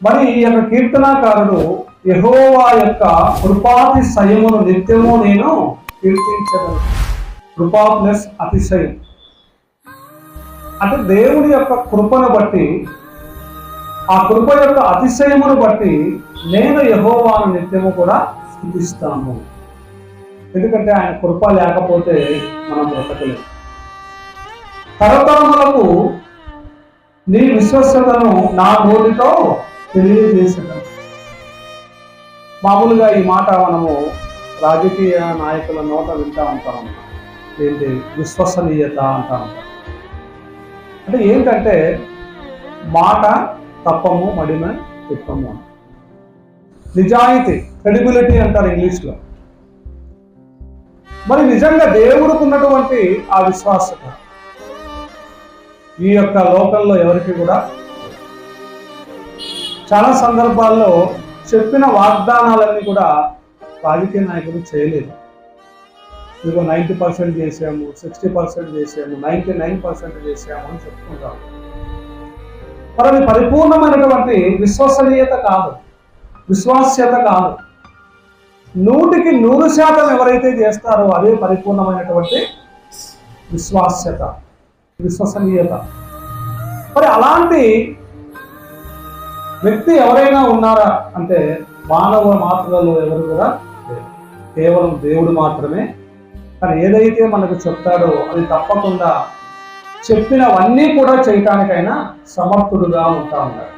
మరి ఈ యొక్క కీర్తనాకారుడు యెహోవా యొక్క కృపాతిశయమును నిత్యము నేను కీర్తించగలను. కృపా ప్లస్ అతిశయం అంటే దేవుని యొక్క కృపను బట్టి, ఆ కృప యొక్క అతిశయమును బట్టి నేను యెహోవాను నిత్యము కూడా స్తుతిస్తాను. ఎందుకంటే ఆయన కృప లేకపోతే మనం బ్రతకలేము. తరతరములకు నీ విశ్వసతను నా నోటితో తెలియజేసేదాను. మామూలుగా ఈ మాట మనము రాజకీయ నాయకుల నోట వింటా ఉంటాం. ఏంటి విశ్వసనీయత అంటా ఉంటాం. అంటే ఏంటంటే మాట తప్పము మడిమ తిప్పము అని. నిజాయితీ, క్రెడిబిలిటీ అంటారు ఇంగ్లీష్లో. మరి నిజంగా దేవుడికి ఉన్నటువంటి ఆ విశ్వాసత ఈ యొక్క లోకంలో ఎవరికి కూడా. చాలా సందర్భాల్లో చెప్పిన వాగ్దానాలన్నీ కూడా రాజకీయ నాయకులు చేయలేదు. ఇదిగో 90% చేసాము, 60% చేసాము, 99% చేసాము అని చెప్పుకుంటాము. మరి అది పరిపూర్ణమైనటువంటి విశ్వసనీయత కాదు, విశ్వాస్యత కాదు. 100% ఎవరైతే చేస్తారో అదే పరిపూర్ణమైనటువంటి విశ్వాస్యత, విశ్వసనీయత. మరి అలాంటి వ్యక్తి ఎవరైనా ఉన్నారా అంటే మానవ మాత్రలో ఎవరు కూడా లేరు. కేవలం దేవుడు మాత్రమే. కానీ ఏదైతే మనకు చెప్తాడో అది తప్పకుండా చెప్పినవన్నీ కూడా చేయటానికైనా సమర్థుడుగా ఉంటా ఉన్నాడు.